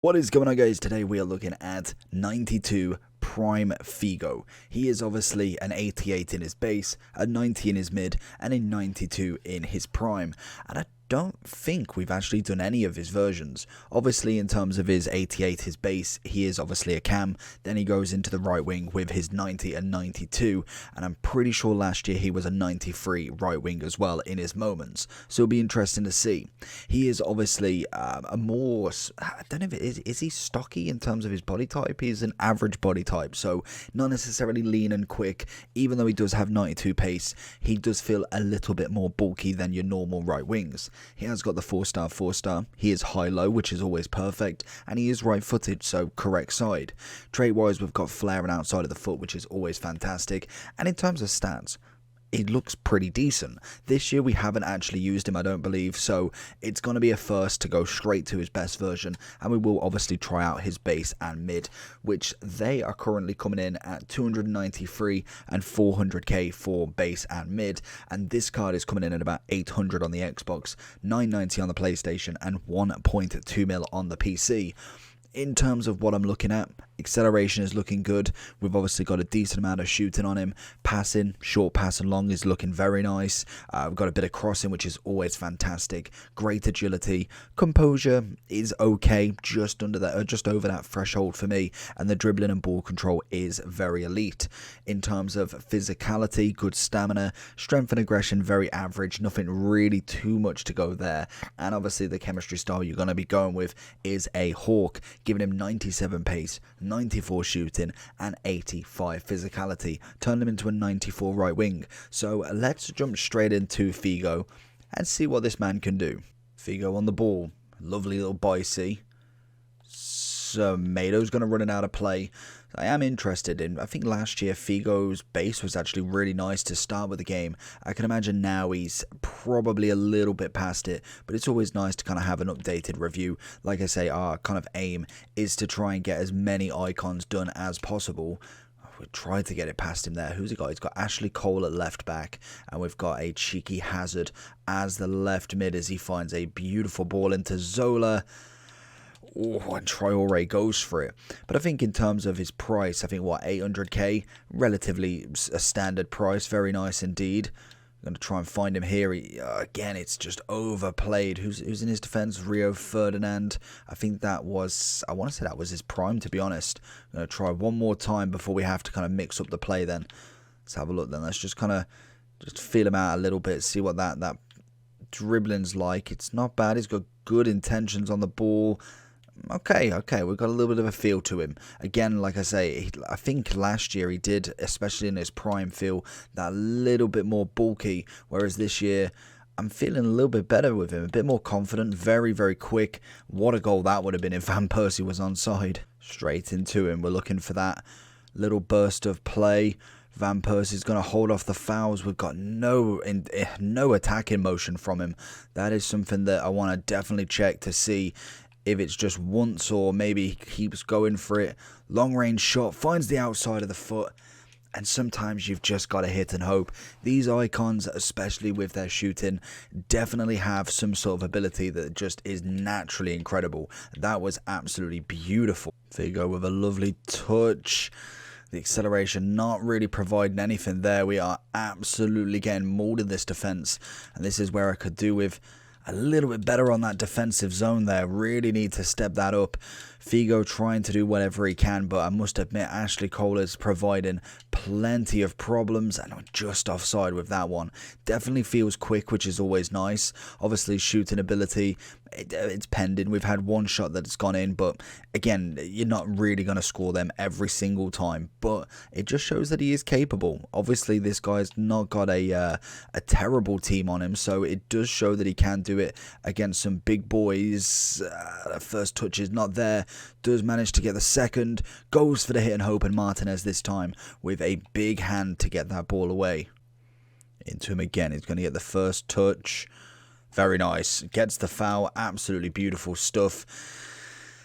What is going on, guys? Today we are looking at 92 Prime Figo. He is obviously an 88 in his base, a 90 in his mid, and a 92 in his prime. And I don't think we've actually done any of his versions. Obviously, in terms of his 88, his base, he is obviously a cam. Then he goes into the right wing with his 90 and 92. And I'm pretty sure last year he was a 93 right wing as well in his moments. So it'll be interesting to see. He is obviously a more, I don't know if it is he stocky in terms of his body type? He's an average body type, so not necessarily lean and quick. Even though he does have 92 pace, he does feel a little bit more bulky than your normal right wings. He has got the 4-star. He is high-low, which is always perfect, and he is right-footed, so correct side. Trait-wise, we've got flaring outside of the foot, which is always fantastic. And in terms of stats, he looks pretty decent. This year we haven't actually used him, I don't believe, so it's going to be a first to go straight to his best version, and we will obviously try out his base and mid, which they are currently coming in at 293 and 400k for base and mid, and this card is coming in at about 800 on the Xbox, 990 on the PlayStation, and 1.2 mil on the PC. In terms of what I'm looking at, acceleration is looking good. We've obviously got a decent amount of shooting on him. Passing, short pass and long is looking very nice. We've got a bit of crossing, which is always fantastic. Great agility. Composure is okay, just under that, just over that threshold for me. And the dribbling and ball control is very elite. In terms of physicality, good stamina, strength and aggression, very average. Nothing really too much to go there. And obviously the chemistry style you're going to be going with is a Hawk, giving him 97 pace, 94 shooting, and 85 physicality. Turn him into a 94 right wing. So let's jump straight into Figo and see what this man can do. Figo on the ball. Lovely little bicy. Mato's going to run it out of play. I am interested in, I think last year Figo's base was actually really nice to start with the game. I can imagine now he's probably a little bit past it, but it's always nice to kind of have an updated review. Like I say, our kind of aim is to try and get as many icons done as possible. We tried to get it past him there. Who's he got? He's got Ashley Cole at left back, and we've got a cheeky Hazard as the left mid as he finds a beautiful ball into Zola. Oh, and Traore goes for it. But I think in terms of his price, I think, 800k? Relatively a standard price. Very nice indeed. I'm going to try and find him here. Again, it's just overplayed. Who's in his defense? Rio Ferdinand. I think that was, I want to say that was his prime, to be honest. I'm going to try one more time before we have to kind of mix up the play then. Let's have a look then. Let's just kind of just feel him out a little bit. See what that dribbling's like. It's not bad. He's got good intentions on the ball. Okay, we've got a little bit of a feel to him. Again, like I say, I think last year he did, especially in his prime, feel that little bit more bulky, whereas this year I'm feeling a little bit better with him, a bit more confident, very, very quick. What a goal that would have been if Van Persie was onside. Straight into him, we're looking for that little burst of play. Van Persie's going to hold off the fouls. We've got no attacking motion from him. That is something that I want to definitely check to see if it's just once or maybe he keeps going for it. Long range shot, finds the outside of the foot, and sometimes you've just got to hit and hope. These icons, especially with their shooting, definitely have some sort of ability that just is naturally incredible. That was absolutely beautiful. Figo with a lovely touch. The acceleration not really providing anything there. We are absolutely getting mauled in this defense, and this is where I could do with a little bit better on that defensive zone there. Really need to step that up. Figo trying to do whatever he can, but I must admit Ashley Cole is providing plenty of problems, and I'm just offside with that one. Definitely feels quick, which is always nice. Obviously shooting ability, it's pending. We've had one shot that's gone in, but again, you're not really going to score them every single time, but it just shows that he is capable. Obviously this guy's not got a terrible team on him, so it does show that he can do it against some big boys. First touch is not there, does manage to get the second, goes for the hit and hope, and Martinez this time with a big hand to get that ball away. Into him again, he's going to get the first touch. Very nice. Gets the foul. Absolutely beautiful stuff.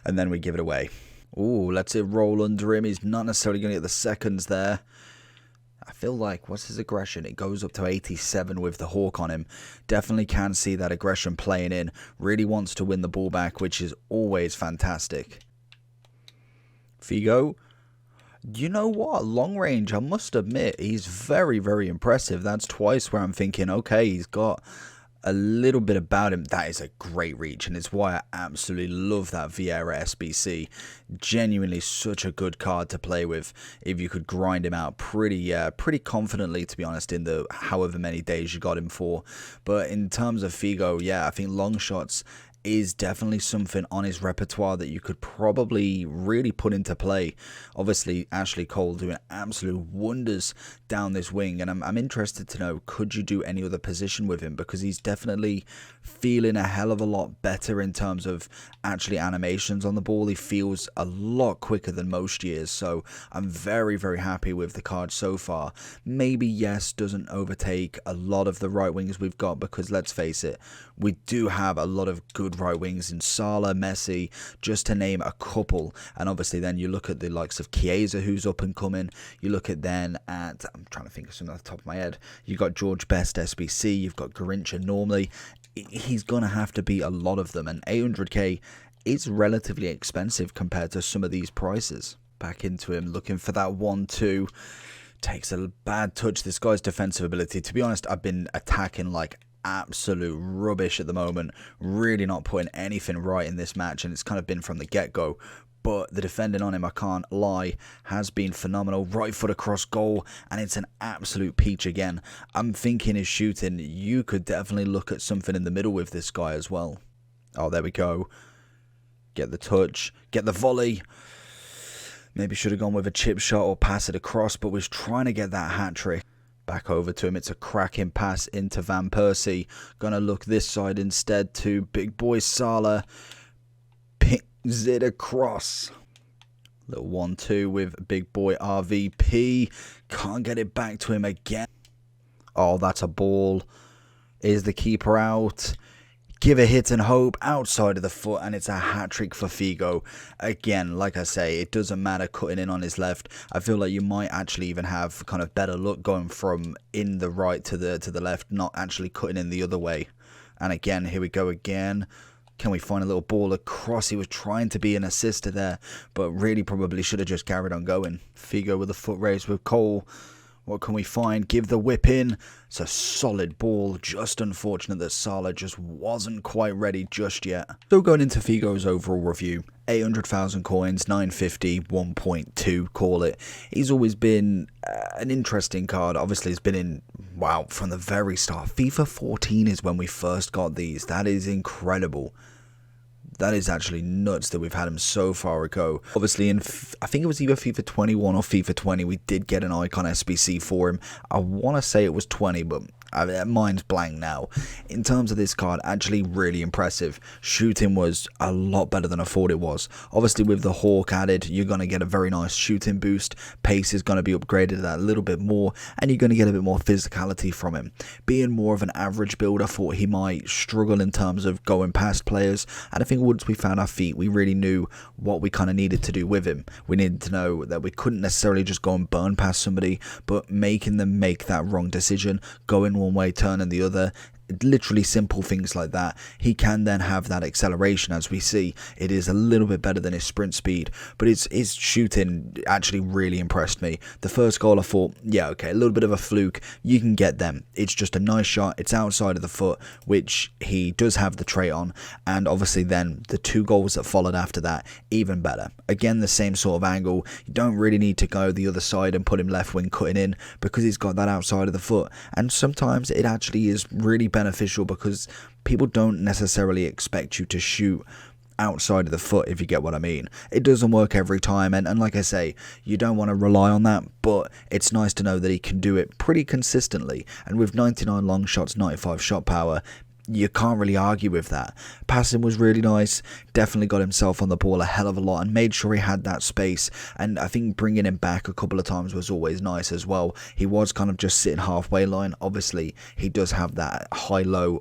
And then we give it away. Ooh, lets it roll under him. He's not necessarily going to get the seconds there. I feel like, what's his aggression? It goes up to 87 with the hawk on him. Definitely can see that aggression playing in. Really wants to win the ball back, which is always fantastic. Figo. You know what? Long range, I must admit, he's very, very impressive. That's twice where I'm thinking, okay, he's got a little bit about him. That is a great reach, and it's why I absolutely love that Vieira SBC. Genuinely such a good card to play with if you could grind him out pretty confidently, to be honest, in the however many days you got him for. But in terms of Figo, yeah, I think long shots is definitely something on his repertoire that you could probably really put into play. Obviously, Ashley Cole doing absolute wonders down this wing, and I'm interested to know, could you do any other position with him? Because he's definitely feeling a hell of a lot better in terms of actually animations on the ball. He feels a lot quicker than most years, so I'm very, very happy with the card so far. Maybe, yes, doesn't overtake a lot of the right wings we've got, because let's face it, we do have a lot of good right wings in Salah, Messi, just to name a couple. And obviously then you look at the likes of Chiesa, who's up and coming. You look at I'm trying to think of something off the top of my head. You got George Best SBC, you've got Garincha normally. He's gonna have to beat a lot of them, and 800k is relatively expensive compared to some of these prices. Back into him, looking for that 1-2. Takes a bad touch. This guy's defensive ability, to be honest, I've been attacking like absolute rubbish at the moment, really not putting anything right in this match, and it's kind of been from the get-go. But the defending on him, I can't lie, has been phenomenal. Right foot across goal, and it's an absolute peach again. I'm thinking his shooting, you could definitely look at something in the middle with this guy as well. Oh, there we go. Get the touch, get the volley. Maybe should have gone with a chip shot or pass it across, but was trying to get that hat-trick. Back over to him. It's a cracking pass into Van Persie. Gonna look this side instead to big boy Salah. Pings it across. Little 1-2 with big boy RVP. Can't get it back to him again. Oh, that's a ball. Is the keeper out? Give a hit and hope outside of the foot, and it's a hat-trick for Figo. Again, like I say, it doesn't matter cutting in on his left. I feel like you might actually even have kind of better luck going from in the right to the left, not actually cutting in the other way. And again, here we go again. Can we find a little ball across? He was trying to be an assister there, but really probably should have just carried on going. Figo with a foot race with Cole. What can we find? Give the whip in. It's a solid ball. Just unfortunate that Salah just wasn't quite ready just yet. So going into Figo's overall review, 800,000 coins, 950, 1.2, call it. He's always been an interesting card. Obviously, he's been in, wow, from the very start. FIFA 14 is when we first got these. That is incredible. That is actually nuts that we've had him so far ago. Obviously, I think it was either FIFA 21 or FIFA 20, we did get an icon SBC for him. I want to say it was 20, but mine's blank now. In terms of this card, actually really impressive. Shooting was a lot better than I thought it was. Obviously, with the Hawk added, you're going to get a very nice shooting boost. Pace is going to be upgraded that a little bit more, and you're going to get a bit more physicality from him. Being more of an average build, I thought he might struggle in terms of going past players, and I think once we found our feet, we really knew what we kind of needed to do with him. We needed to know that we couldn't necessarily just go and burn past somebody, but making them make that wrong decision, going one way, turning the other, literally simple things like that. He can then have that acceleration. As we see, it is a little bit better than his sprint speed, but his shooting actually really impressed me. The first goal, I thought, yeah, okay, a little bit of a fluke, you can get them. It's just a nice shot, it's outside of the foot, which he does have the trait on, and obviously then the two goals that followed after that, even better. Again, the same sort of angle. You don't really need to go the other side and put him left wing cutting in, because he's got that outside of the foot, and sometimes it actually is really beneficial because people don't necessarily expect you to shoot outside of the foot, if you get what I mean. It doesn't work every time, and like I say, you don't want to rely on that, but it's nice to know that he can do it pretty consistently. And with 99 long shots, 95 shot power, you can't really argue with that. Passing was really nice, definitely got himself on the ball a hell of a lot and made sure he had that space, and I think bringing him back a couple of times was always nice as well. He was kind of just sitting halfway line. Obviously he does have that high-low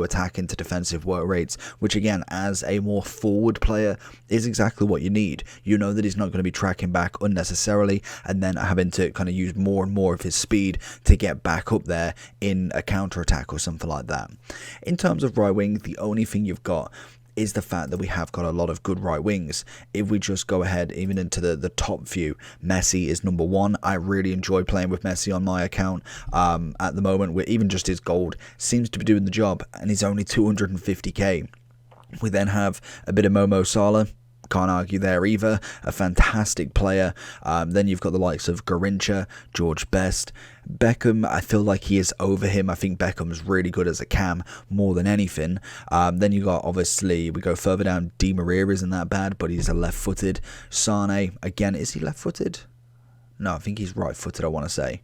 attack into defensive work rates, which again, as a more forward player, is exactly what you need. You know that he's not going to be tracking back unnecessarily and then having to kind of use more and more of his speed to get back up there in a counter attack or something like that. In terms of right wing, the only thing you've got is the fact that we have got a lot of good right wings. If we just go ahead even into the top few, Messi is number one. I really enjoy playing with Messi on my account at the moment, where even just his gold seems to be doing the job, and he's only 250k. We then have a bit of Momo Salah. Can't argue there either. A fantastic player. Then you've got the likes of Garincha, George Best. Beckham, I feel like he is over him. I think Beckham's really good as a cam more than anything. Then you got, obviously, we go further down. Di Maria isn't that bad, but he's a left-footed. Sane, again, is he left-footed? No, I think he's right-footed, I want to say.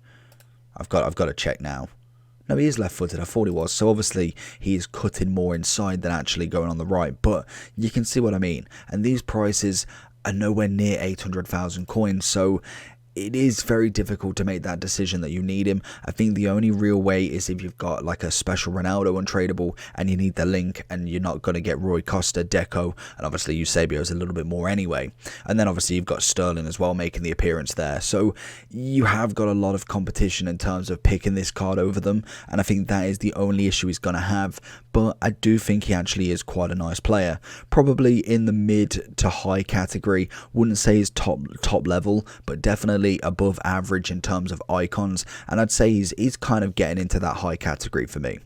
I've got to check now. No, he is left-footed. I thought he was. So obviously he is cutting more inside than actually going on the right. But you can see what I mean. And these prices are nowhere near 800,000 coins. So it is very difficult to make that decision that you need him. I think the only real way is if you've got like a special Ronaldo untradeable and you need the link, and you're not going to get Rui Costa, Deco, and obviously Eusebio's a little bit more anyway. And then obviously you've got Sterling as well making the appearance there. So you have got a lot of competition in terms of picking this card over them, and I think that is the only issue he's going to have. But I do think he actually is quite a nice player. Probably in the mid to high category. Wouldn't say he's top level, but definitely above average in terms of icons, and I'd say he's kind of getting into that high category for me.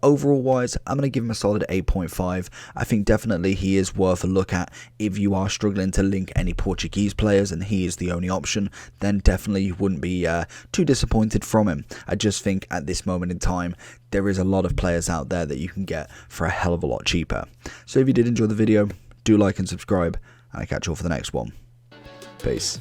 Overall wise, I'm going to give him a solid 8.5. I think definitely he is worth a look at. If you are struggling to link any Portuguese players and he is the only option, then definitely you wouldn't be too disappointed from him. I just think at this moment in time there is a lot of players out there that you can get for a hell of a lot cheaper. So if you did enjoy the video, do like and subscribe, and I'll catch you all for the next one. Peace.